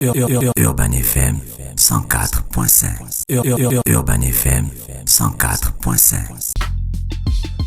Urban FM 104.5. Urban FM 104.5.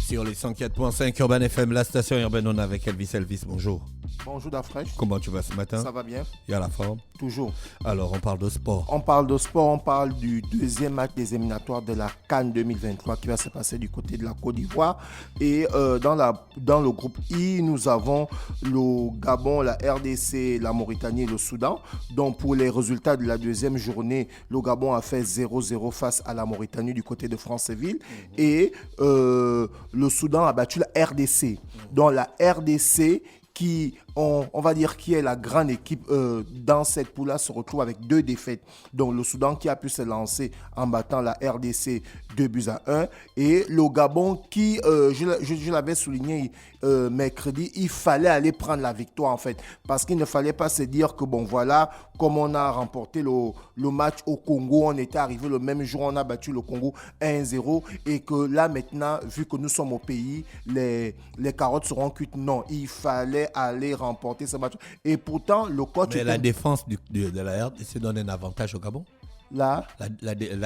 Sur les 104.5 Urban FM, la station urbaine, on est avec Elvis. Bonjour. Bonjour Dafresh. Comment tu vas ce matin? Ça va bien? Il y a la forme? Toujours. Alors, on parle de sport. On parle du deuxième match des éliminatoires de la CAN 2023 qui va se passer du côté de la Côte d'Ivoire. Et dans le groupe I, nous avons le Gabon, la RDC, la Mauritanie et le Soudan. Donc, pour les résultats de la deuxième journée, le Gabon a fait 0-0 face à la Mauritanie du côté de Franceville. Et le Soudan a battu la RDC. Donc, la RDC qui, on va dire, qui est la grande équipe dans cette poule-là, se retrouve avec 2 défaites. Donc, le Soudan qui a pu se lancer en battant la RDC 2-1. Et le Gabon qui, je l'avais souligné mercredi, il fallait aller prendre la victoire en fait. Parce qu'il ne fallait pas se dire que bon voilà, comme on a remporté le match au Congo, on était arrivé le même jour, on a battu le Congo 1-0. Et que là maintenant, vu que nous sommes au pays, les carottes seront cuites. Non, il fallait aller remporter ce match. Et pourtant, le coach... Mais la défense de la RDC donne un avantage au Gabon? La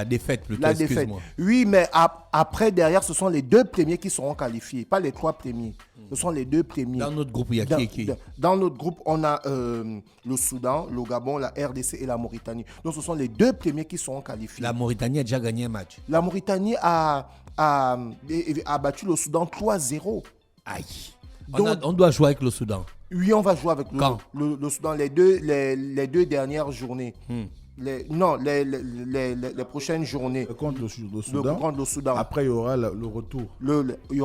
défaite plutôt, excuse-moi. Oui, mais après, derrière, ce sont les 2 premiers qui seront qualifiés, pas les 3 premiers. Ce sont les 2 premiers. Dans notre groupe, il y a qui et qui? Dans notre groupe, on a le Soudan, le Gabon, la RDC et la Mauritanie. Donc, ce sont les 2 premiers qui seront qualifiés. La Mauritanie a déjà gagné un match. La Mauritanie a battu le Soudan 3-0. Aïe. Donc, on doit jouer avec le Soudan. Oui, on va jouer avec le Soudan les deux dernières journées. Les prochaines journées. Contre le Soudan. Contre le Soudan. Après, il y aura le retour.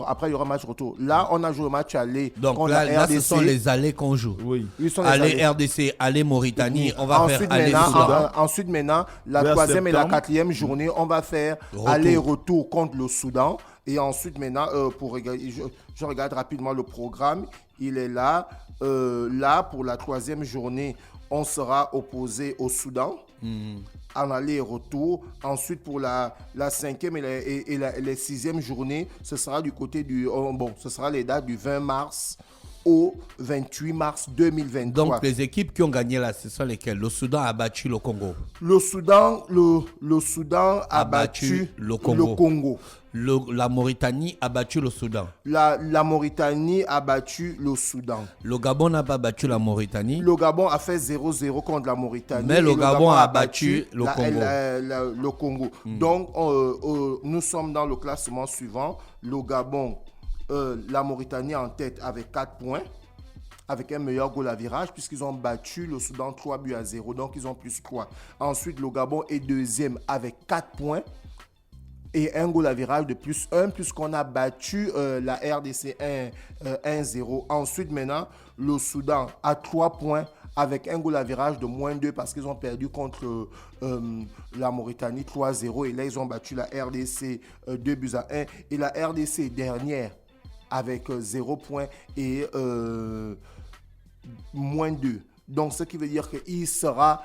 Après, il y aura match retour. Là, on a joué le match aller. Donc contre là, la RDC. Ce sont les allées qu'on joue. Oui. Aller RDC, aller Mauritanie. On va ensuite, faire aller Soudan. Ensuite, maintenant, la 3e et la 4e journée, on va faire aller-retour contre le Soudan. Et ensuite, maintenant, je regarde rapidement le programme. Il est là. Là, pour la 3e journée, on sera opposé au Soudan. En aller et retour. Ensuite, pour la 5e et les 6e journées, ce sera du côté du... ce sera les dates du 20 mars au 28 mars 2023. Donc, les équipes qui ont gagné là, ce sont lesquelles? Le Soudan a battu le Congo. Le Soudan a battu le Congo. La Mauritanie a battu le Soudan. La Mauritanie a battu le Soudan. Le Gabon n'a pas battu la Mauritanie. Le Gabon a fait 0-0 contre la Mauritanie. Mais le Gabon a battu le Congo. Le Congo. Donc, nous sommes dans le classement suivant. Le Gabon, la Mauritanie en tête avec 4 points. Avec un meilleur goal à virage, puisqu'ils ont battu le Soudan 3-0. Donc, ils ont plus 3. Ensuite, le Gabon est 2e avec 4 points. Et un goal à virage de plus 1, puisqu'on a battu la RDC 1-0. Ensuite, maintenant, le Soudan a 3 points avec un goal à virage de moins 2 parce qu'ils ont perdu contre la Mauritanie 3-0. Et là, ils ont battu la RDC 2-1. Et la RDC dernière avec 0 points et moins 2. Donc, ce qui veut dire qu'il ne sera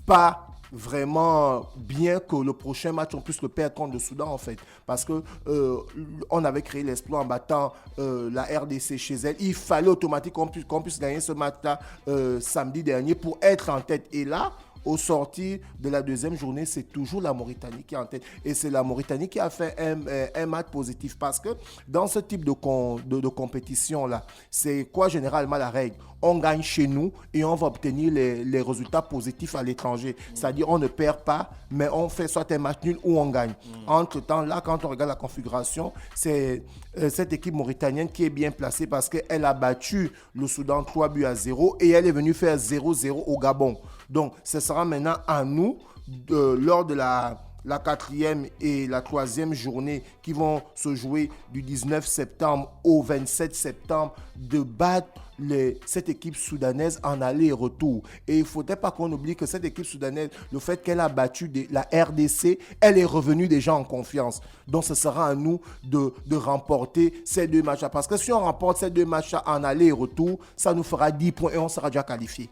pas vraiment bien que le prochain match on puisse le perdre contre le Soudan en fait, parce que on avait créé l'exploit en battant la RDC chez elle. Il fallait automatiquement qu'on puisse gagner ce match-là samedi dernier pour être en tête. Et là, au sortir de la 2e journée, c'est toujours la Mauritanie qui est en tête. Et c'est la Mauritanie qui a fait un match positif. Parce que dans ce type de compétition-là, c'est quoi généralement la règle? On gagne chez nous et on va obtenir les résultats positifs à l'étranger. C'est-à-dire on ne perd pas, mais on fait soit un match nul ou on gagne. Entre-temps, là, quand on regarde la configuration, c'est cette équipe mauritanienne qui est bien placée parce qu'elle a battu le Soudan 3-0 et elle est venue faire 0-0 au Gabon. Donc, ce sera maintenant à nous, lors de la 4e et la 3e journée qui vont se jouer du 19 septembre au 27 septembre, de battre cette équipe soudanaise en aller et retour. Et il ne faudrait pas qu'on oublie que cette équipe soudanaise, le fait qu'elle a battu la RDC, elle est revenue déjà en confiance. Donc, ce sera à nous de remporter ces 2 matchs-là. Parce que si on remporte ces 2 matchs-là en aller et retour, ça nous fera 10 points et on sera déjà qualifié.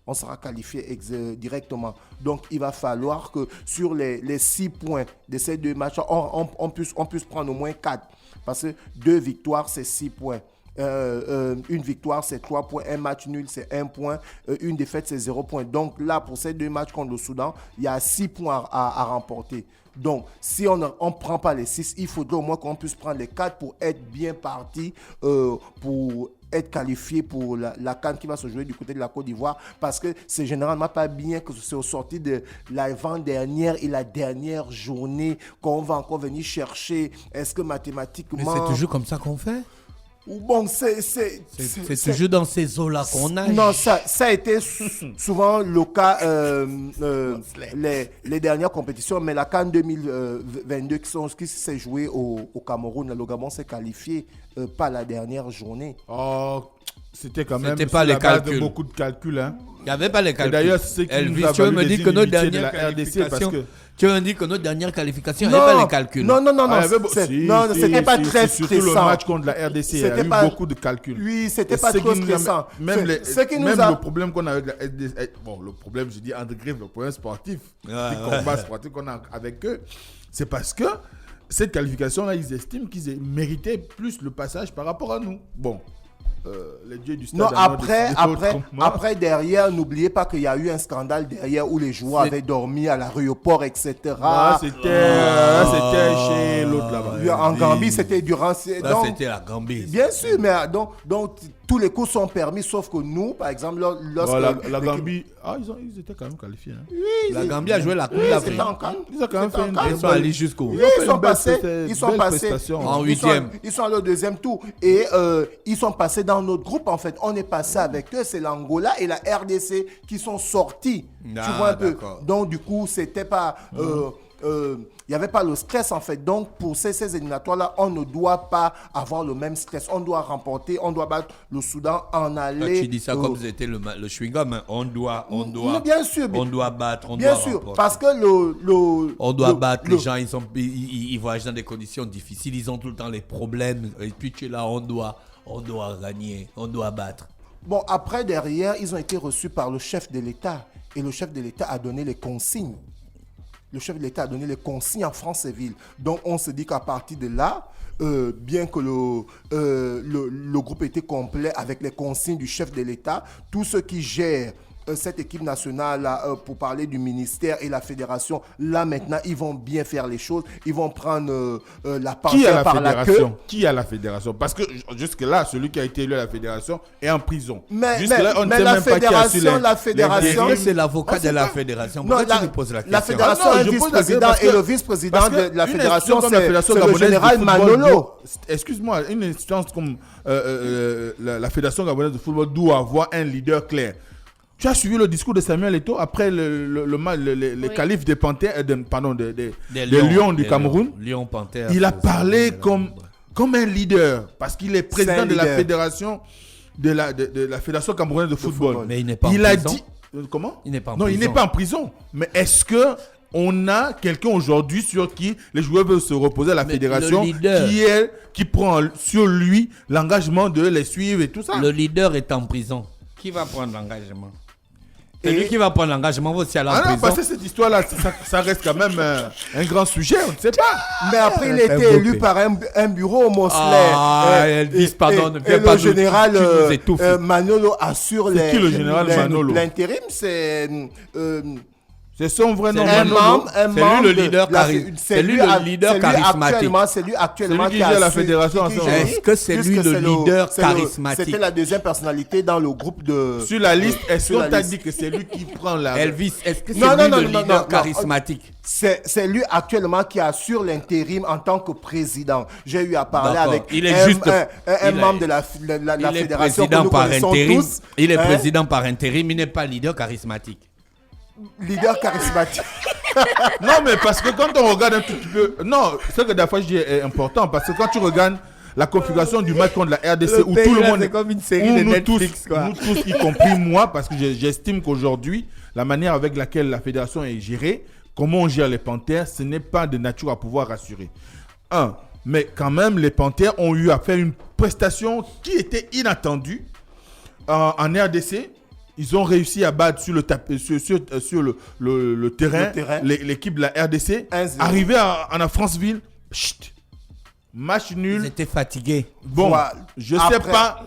On sera qualifié directement. Donc, il va falloir que sur les 6 points de ces 2 matchs, on puisse prendre au moins 4. Parce que 2 victoires, c'est 6 points. Une victoire, c'est 3 points. Un match nul, c'est 1 point. Une défaite, c'est 0 point. Donc là, pour ces 2 matchs contre le Soudan, il y a 6 points à remporter. Donc, si on ne prend pas les 6, il faudrait au moins qu'on puisse prendre les 4 pour être bien parti, pour être qualifié pour la CAN qui va se jouer du côté de la Côte d'Ivoire, parce que c'est généralement pas bien que c'est au sorti de l'avant-dernière et la dernière journée qu'on va encore venir chercher. Est-ce que mathématiquement... Mais c'est toujours comme ça qu'on fait? Bon, c'est toujours dans ces eaux-là qu'on nage. Non, ça a été souvent le cas les dernières compétitions, mais la CAN 2022 qui s'est jouée au Cameroun, le Gabon s'est qualifié pas la dernière journée. Oh, c'était quand même pas les calculs. de beaucoup de calculs. Hein. Il n'y avait pas les calculs. D'ailleurs, c'est Elvis, tu veux me dire que notre dernière qualification... Tu veux me dire que notre dernière qualification, il n'y avait pas les calculs. Non. C'était pas très surtout stressant. Le match contre la RDC, il y a eu beaucoup de calculs. Oui, c'était pas trop stressant. Même le problème qu'on a avec la RDC, bon, le problème, je dis André Griff, le problème sportif, le combat sportif qu'on a avec eux, c'est parce que cette qualification-là, ils estiment qu'ils méritaient plus le passage par rapport à nous. Bon. Les dieux du stade. Non, après, derrière, n'oubliez pas qu'il y a eu un scandale derrière où les joueurs avaient dormi à l'aéroport, etc. C'était chez l'autre là-bas. En Gambie, c'était durant... C'était la Gambie. Bien sûr, mais donc tous les coups sont permis, sauf que nous, par exemple, lorsque... La Gambie, ils étaient quand même qualifiés. Hein. Oui, la Gambie a joué la Coupe d'Afrique. Ils ont quand même fait Ils sont allés jusqu'au... Oui, ils sont passés en 8e. Ils sont allés au 2e tour. Et ils sont passés dans notre groupe, en fait. On est passé avec eux. C'est l'Angola et la RDC qui sont sortis. Tu vois un peu. Donc, du coup, c'était pas... il n'y avait pas le stress en fait. Donc pour ces éliminatoires-là, on ne doit pas avoir le même stress. On doit remporter, on doit battre le Soudan en aller. Tu dis ça comme c'était le chewing-gum. Hein. On doit bien sûr, on doit battre, on bien doit sûr, remporter. parce que on doit battre. Les gens, ils voyagent dans des conditions difficiles. Ils ont tout le temps les problèmes. Et puis tu es là, on doit gagner, on doit battre. Bon, après, derrière, ils ont été reçus par le chef de l'État. Et le chef de l'État a donné les consignes. Le chef de l'État a donné les consignes en France-Ville. Donc, on se dit qu'à partir de là, bien que le groupe était complet avec les consignes du chef de l'État, tous ceux qui gèrent cette équipe nationale, là, pour parler du ministère et la fédération, là maintenant, ils vont bien faire les choses. Ils vont prendre la panthère par la queue. Qui a la fédération? Parce que jusque-là, celui qui a été élu à la fédération est en prison. Mais la fédération, c'est l'avocat de la fédération. Pourquoi tu lui poses la question? La fédération a un vice-président et le vice-président de la fédération, c'est le général Manolo. Excuse-moi, une instance comme la Fédération gabonaise de football doit avoir un leader clair. Tu as suivi le discours de Samuel Eto'o après les qualifs des Panthères, des Lions du Cameroun. Lions Panthères. Il a parlé comme un leader parce qu'il est président de la fédération de la Fédération camerounaise de football. Mais il n'est pas en prison. A dit comment? Il n'est pas en prison. Non, il n'est pas en prison. Mais est-ce que on a quelqu'un aujourd'hui sur qui les joueurs veulent se reposer à la fédération qui prend sur lui l'engagement de les suivre et tout ça? Le leader est en prison. Qui va prendre l'engagement? C'est lui qui va prendre l'engagement aussi à la prison. Parce que cette histoire-là, ça reste quand même un grand sujet, on ne sait pas. Mais après, il a été élu par un bureau au Mosley. Elvis, pardon. Et le général Manolo assure qui le général Manolo? L'intérim, c'est... C'est son vrai nom. C'est lui le leader charismatique. C'est lui actuellement qui a la fédération. Est-ce que c'est lui le leader charismatique? C'était la deuxième personnalité dans le groupe de... Sur la liste, est-ce qu'on t'a dit que c'est lui qui prend la... Elvis, est-ce que c'est lui le leader charismatique? C'est lui actuellement qui assure l'intérim en tant que président. J'ai eu à parler avec un membre de la fédération que nous connaissons tous. Il est président par intérim, il n'est pas leader charismatique. Leader charismatique. Non, mais parce que quand on regarde un tout petit peu... Non, ce que d'abord je dis est important. Parce que quand tu regardes la configuration du match contre la RDC, où tout le monde... C'est comme une série de Netflix, nous tous, y compris moi, parce que j'estime qu'aujourd'hui, la manière avec laquelle la fédération est gérée, comment on gère les Panthères, ce n'est pas de nature à pouvoir rassurer. Mais quand même, les Panthères ont eu à faire une prestation qui était inattendue en RDC. Ils ont réussi à battre sur le terrain l'équipe de la RDC. Arrivé en Franceville, match Ils nul. étaient fatigués. Bon, Voilà. je sais Après- pas.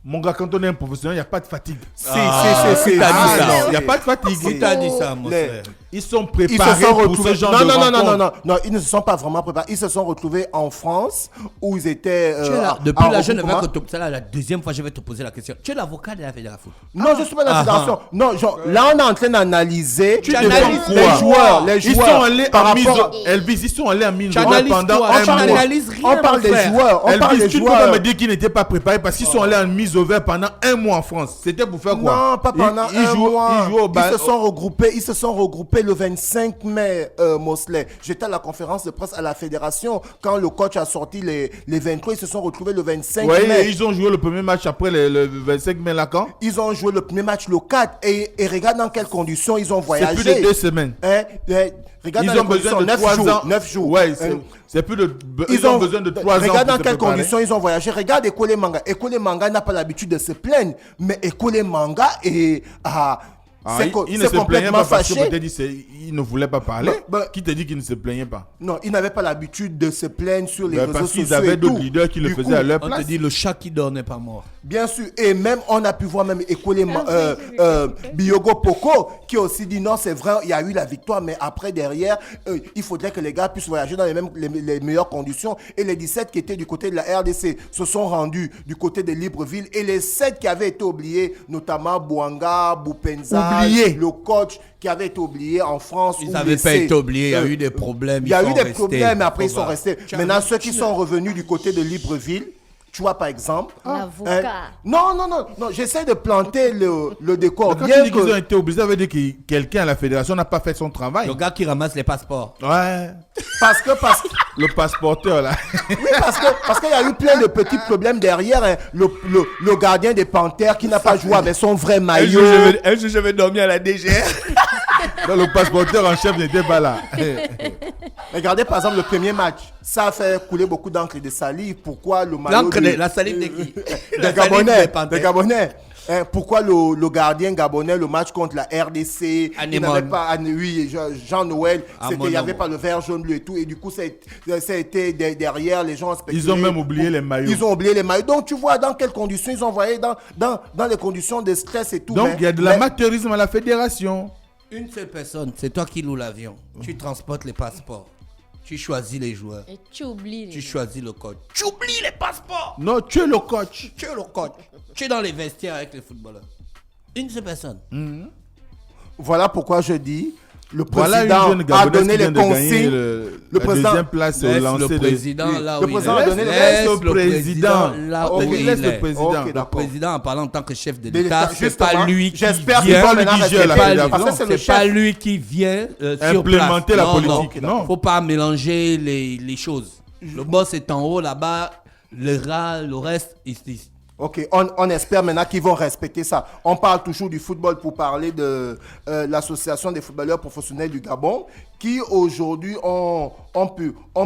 Mon gars, quand on est un professionnel, il n'y a pas de fatigue. Si. Qui t'a dit ça? non, il n'y a pas de fatigue. Qui t'a dit ça, mon Les- frère? Ils sont Ils préparés se sont pour retrouvés. ce genre Non, de non, non, non, rencontre. non, non, ils ne se sont pas vraiment préparés. Ils se sont retrouvés en France où ils étaient. Tu es là, en depuis là, je ne vais regroupement. que te... C'est là la deuxième fois que je vais te poser la question. Tu es l'avocat de la fédération. Non, je ne suis pas dans la fédération. Non, genre, là, on est en train d'analyser Tu analyses les quoi? joueurs. Les Ils sont joueurs. allés par en mise. rapport à- Elvis, ils sont allés en mise Tu analyses pendant quoi? un Tu mois. n'analyses rien, On parle mon des frère. joueurs. On parle Elvis, des tu ne peux joueurs. pas me dire qu'ils n'étaient pas préparés parce qu'ils sont allés en mise au vert pendant un mois en France. C'était pour faire quoi? Non, pas pendant Ils un jouent- mois. Ils jouent au bal. Ils se sont regroupés le 25 mai, Mosley. J'étais à la conférence de presse à la fédération quand le coach a sorti les 23. Ils se sont retrouvés le 25 Ouais, mai. et ils ont joué le premier match après le 25 mai là quand? Ils ont joué le premier match le 4 et regarde dans quelles conditions ils ont C'est voyagé. plus de 2 semaines. Regarde Ils dans les ont besoin conditions, de 9 3 jours. ans. 9 jours. Ouais, c'est plus de. Ils ont besoin de 3 ans. Regarde dans pour se quelles préparer. conditions ils ont voyagé. Regarde Ekole Manga. Ekole Manga n'a pas l'habitude de se plaindre. Mais Ekole Manga est. Il ne se plaignait pas parce que fâché. peut-être il ne voulait pas parler. Qui te dit qu'il ne se plaignait pas? Non, ils n'avaient pas l'habitude de se plaindre sur les réseaux Parce sociaux. qu'ils avaient et tout. d'autres leaders qui le Du faisaient coup, à leur On te place. dit le chat qui dort n'est pas mort. Bien sûr, et même on a pu voir même Biogo Poko qui a aussi dit non, c'est vrai, il y a eu la victoire, mais après derrière, il faudrait que les gars puissent voyager dans les meilleures conditions. Et les 17 qui étaient du côté de la RDC se sont rendus du côté de Libreville. Et les 7 qui avaient été oubliés, notamment Bouanga, Boupenza, le coach qui avait été oublié en France. Ils ou n'avaient pas laissé. été oubliés, il y a eu des problèmes. Il y a ils eu sont des restés. problèmes, mais après ils sont Faut restés. voir. Maintenant, ceux qui sont revenus du côté de Libreville, tu vois, par exemple. L'avocat. Non, j'essaie de planter le décor. Quand Bien tu dis qu'ils que- ont été obligés, ça veut dire que quelqu'un à la fédération n'a pas fait son travail. Le gars qui ramasse les passeports. Ouais. Parce que Le passeporteur là. oui, parce qu'il y a eu plein de petits problèmes derrière. Hein. Le gardien des Panthères qui n'a pas joué avec son vrai maillot. Un jour, je vais dormir à la DGR. Non, le passeporteur en chef n'était pas là. Regardez par exemple le premier match. Ça a fait couler beaucoup d'encre et de salive. Pourquoi le maillot L'encre de- la salive de qui? La Des salive Gabonais. des Panthères. Des Gabonais. Hein, pourquoi le gardien gabonais, le match contre la RDC, il Anémone. n'avait pas, oui, Jean-Noël, il n'y avait Amonomo. pas le vert, jaune, bleu et tout. Et du coup, ça a été derrière, les gens ont spéculé. Ils ont même oublié les maillots. Ils ont oublié les maillots. Donc, tu vois dans quelles conditions ils ont envoyé, dans les conditions de stress et tout. Donc mais- il y a de mais- l'amateurisme à la fédération. Une seule personne, c'est toi qui loues l'avion. Tu transportes les passeports. Tu choisis les joueurs. Et tu oublies. Tu choisis le coach. Tu oublies les passeports. Non, tu es le coach. Tu es le coach. Tu es dans les vestiaires avec les footballeurs. Une seule personne. Voilà pourquoi je dis, le Voilà une président jeune a Gabonaise donné qui vient les de gagner consignes. la président- deuxième place au Laisse lancer le de... président Oui. là Le où président il a est. donné le- Laisse Laisse le président. là où Ok, il laisse le est. président. Ok, Le d'accord. président en parlant en tant que chef de De l'État, l'État, c'est justement. pas lui qui J'espère vient. qu'il va le maintenant Niger, la respecter. fédération. Parce que c'est le C'est pas chef. lui qui vient sur Implémenter place. la Non, politique, non. Faut pas mélanger les choses. Le boss est en haut là-bas, le reste ici. Ok, on espère maintenant qu'ils vont respecter ça. On parle toujours du football pour parler de l'association des footballeurs professionnels du Gabon qui aujourd'hui ont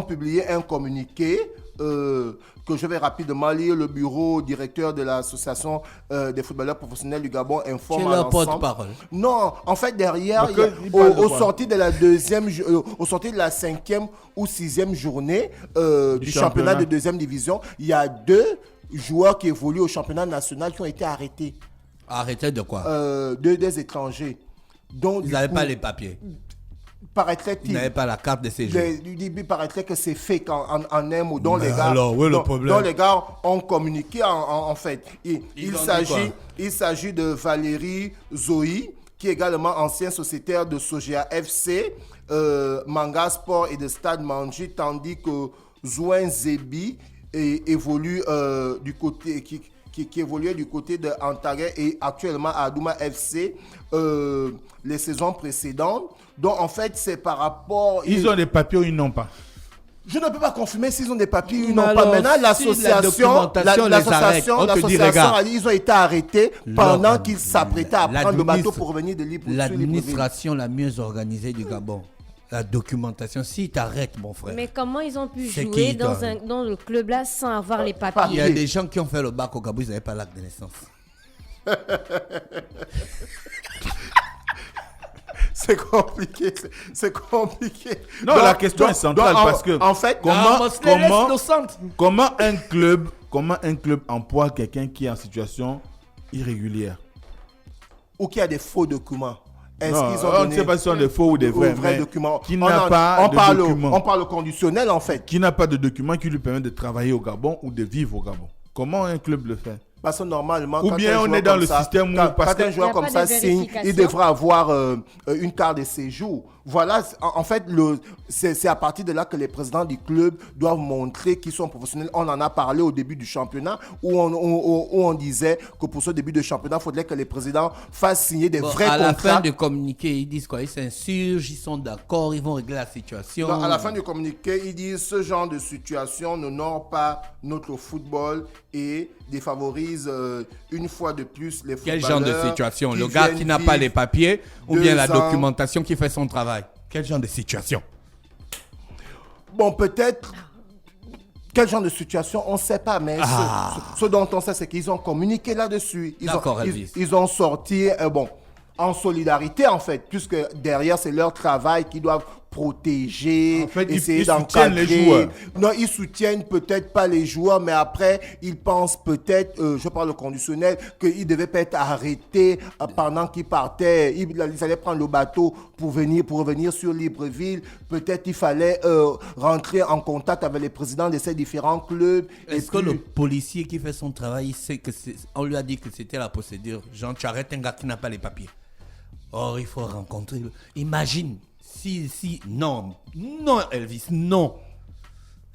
publié un communiqué que je vais rapidement lire. Le bureau directeur de l'association des footballeurs professionnels du Gabon informe Tu es à leur l'ensemble. porte-parole. Non, en fait derrière, Donc, il y a- il parle de au quoi? sorti de la au sorti de la 5e ou 6e journée du championnat de deuxième division, il y a 2 joueurs qui évoluent au championnat national qui ont été arrêtés, Arrêtez de quoi? des étrangers. Donc, Ils du n'avaient coup, pas les papiers. paraîtrait Ils n'avaient pas la carte de séjour. il paraîtrait que c'est fake en un mot, dont Mais les gars, alors, où est le dont- problème? dont les gars ont communiqué en fait. Ils Il ont dit quoi? s'agit de Valérie Zoï, qui est également ancien sociétaire de Sogea FC, Manga Sport et de Stade Manji, tandis que Zouin Zebi évolue du côté qui évoluait du côté de Antares et actuellement à Adouma FC les saisons précédentes. Donc en fait c'est par rapport... Ils ont des papiers ou ils n'ont pas. Je ne peux pas confirmer s'ils ont des papiers ou Mais non pas. alors, Maintenant, si la documentation les arrête, on te dit, regarde, a dit ils ont été arrêtés pendant leur- qu'ils s'apprêtaient à prendre le bateau pour revenir de Libreville. L'administration la mieux organisée du Gabon. La documentation, si t'arrêtes, mon frère. Mais comment ils ont pu C'est jouer qui, toi? dans le club là sans avoir les Il y papiers? a des gens qui ont fait le bac au Gabon, ils n'avaient pas l'acte de naissance. C'est compliqué. C'est compliqué. Non, la question est centrale parce que en fait, comment un club emploie quelqu'un qui est en situation irrégulière? Ou qui a des faux documents. On ne sait pas si ce sont des faux ou des vrais documents. Qui n'a pas de documents. On parle conditionnel en fait. Qui n'a pas de documents qui lui permettent de travailler au Gabon ou de vivre au Gabon. Comment un club le fait? Parce que normalement, ou bien on est dans le système où quand un joueur comme ça signe, il devra avoir une carte de séjour. Voilà, en fait, c'est à partir de là que les présidents du club doivent montrer qu'ils sont professionnels. On en a parlé au début du championnat où on disait que pour ce début de championnat, il faudrait que les présidents fassent signer des vrais contrats. À la fin du communiqué, ils disent quoi? Ils s'insurgent, ils sont d'accord, ils vont régler la situation. À la fin du communiqué, ils disent ce genre de situation n'honore pas notre football et défavorise une fois de plus les footballeurs. Quel genre de situation? Le gars qui n'a pas les papiers ou bien la documentation qui fait son travail? Quel genre de situation? Bon, peut-être. Quel genre de situation, on ne sait pas, mais ce dont on sait, c'est qu'ils ont communiqué là-dessus. Ils ont sorti, en solidarité, en fait, puisque derrière, c'est leur travail qu'ils doivent protéger, en fait, essayer d'encadrer les joueurs. Non, ils soutiennent peut-être pas les joueurs, mais après, ils pensent peut-être, je parle au conditionnel, qu'ils devaient pas être arrêtés pendant qu'ils partaient. Ils allaient prendre le bateau pour revenir sur Libreville. Peut-être il fallait rentrer en contact avec les présidents de ces différents clubs. Est-ce que le policier qui fait son travail, il sait que on lui a dit que c'était la procédure? Genre, tu arrêtes un gars qui n'a pas les papiers. Or, il faut rencontrer. Imagine. Non, Elvis, non.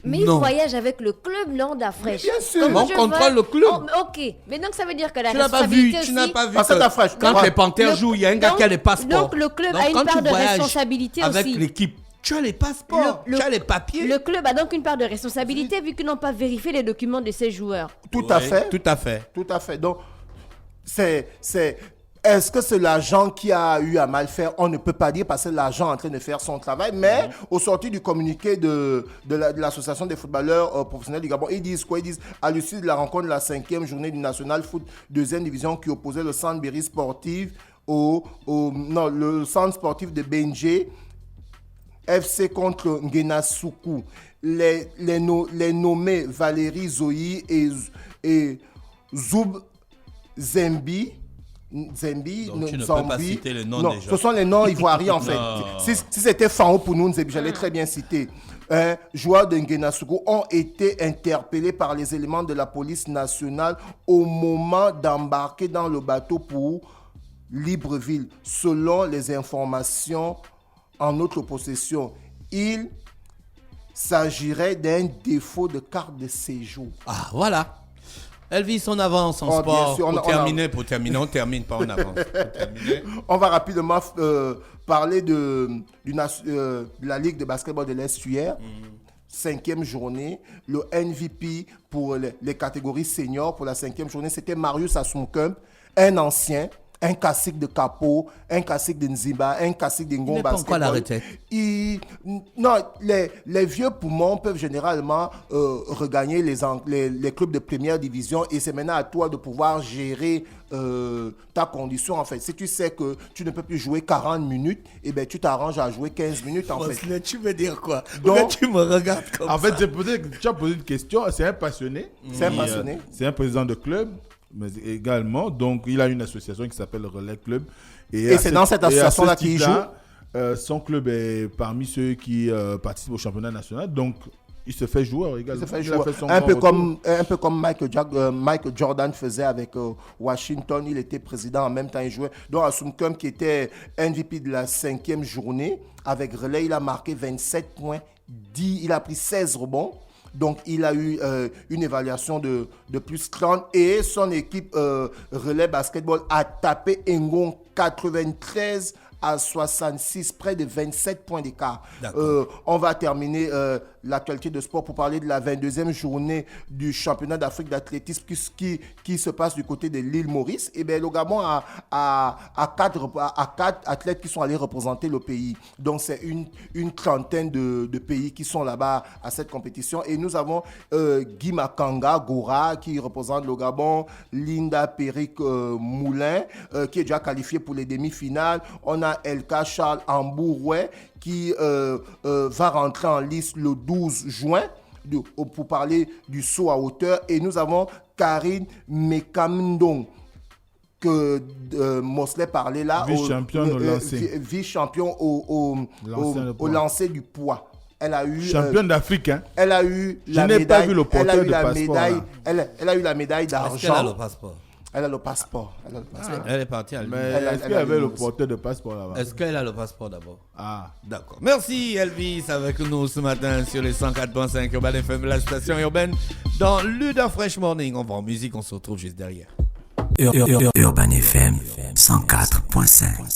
Mais il voyage avec le club, non, d'Afresh. Bien sûr. On contrôle le club. Ok, mais donc ça veut dire que la tu n'as pas vu, tu n'as pas vu. Parce que d'Afresh, quand les Panthères jouent, il y a un gars qui a les passeports. Donc le club a une part de responsabilité aussi. Avec l'équipe, tu as les passeports, tu as les papiers. Le club a donc une part de responsabilité vu qu'ils n'ont pas vérifié les documents de ses joueurs. Tout à fait. Donc, est-ce que c'est l'agent qui a eu à mal faire? On ne peut pas dire parce que l'agent est en train de faire son travail. Mais au sortir du communiqué de l'association des footballeurs professionnels du Gabon, ils disent quoi? Ils disent à l'issue de la rencontre de la 5e journée du National Foot 2e division qui opposait le centre Berry Sportif le centre sportif de Benjé FC contre Ngenasuku. Les nommés Valérie Zoï et Zoub Zembi. Donc, tu ne peux pas citer le nom des gens. Ce sont les noms ivoiriens en fait. Si c'était Fao pour nous, j'allais très bien citer. Joueurs de Ngenasuku ont été interpellés par les éléments de la police nationale au moment d'embarquer dans le bateau pour Libreville. Selon les informations en notre possession, il s'agirait d'un défaut de carte de séjour. Ah, voilà. Elvis, on avance en sport. Sûr, pour terminer, on termine pas en avance. On va rapidement parler de la Ligue de basketball de l'Est hier. 5e journée. Le MVP pour les catégories seniors pour la 5e journée, c'était Marius Asumkemp, un ancien. Un classique de Capo, un classique de Nziba, un classique de Ngon Basketball. Pourquoi l'arrêter? Non, les vieux poumons peuvent généralement regagner les clubs de première division et c'est maintenant à toi de pouvoir gérer ta condition en fait. Si tu sais que tu ne peux plus jouer 40 minutes, eh ben, tu t'arranges à jouer 15 minutes en fait. Tu veux dire quoi? Donc, tu me regardes comme ça. En fait, tu as posé une question, c'est un passionné. C'est un passionné. C'est un président de club. Mais également, donc il a une association qui s'appelle Relais Club. Et c'est dans cette association-là qu'il joue. Son club est parmi ceux qui participent au championnat national. Donc, il se fait joueur également. Un peu comme Michael Jordan faisait avec Washington. Il était président en même temps, il jouait. Donc, Asumkemp, qui était MVP de la 5e journée, avec Relais, il a marqué 27 points, il a pris 16 rebonds. Donc, il a eu une évaluation de plus 30 et son équipe Relais Basketball a tapé Ngon 93 à 66, près de 27 points d'écart. On va terminer l'actualité de sport pour parler de la 22e journée du championnat d'Afrique d'athlétisme qui se passe du côté de l'île Maurice. Et bien, le Gabon a 4 athlètes qui sont allés représenter le pays. Donc, c'est une trentaine de pays qui sont là-bas à cette compétition. Et nous avons Guy Makanga Gora qui représente le Gabon, Linda Peric Moulin qui est déjà qualifiée pour les demi-finales. On a a Elka Charles Ambouroué qui va rentrer en lice le 12 juin pour parler du saut à hauteur. Et nous avons Karine Mekamndong que Mosley parlait là. Vice-championne au lancer. Vice-champion au lancer du poids. Elle a eu championne d'Afrique, hein. Elle a eu Je n'ai pas vu le porteur de passeport. Elle a eu la médaille Est-ce d'argent. qu'elle a le passeport? Elle a le passeport. Elle est partie à Mais Lyon. est-ce qu'il y avait le porteur de passeport là-bas? Est-ce qu'elle a le passeport d'abord? Ah. D'accord. Merci Elvis avec nous ce matin sur les 104.5 Urban FM, la station urbaine, dans Luda Fresh Morning. On va en musique, on se retrouve juste derrière. Urban FM 104.5.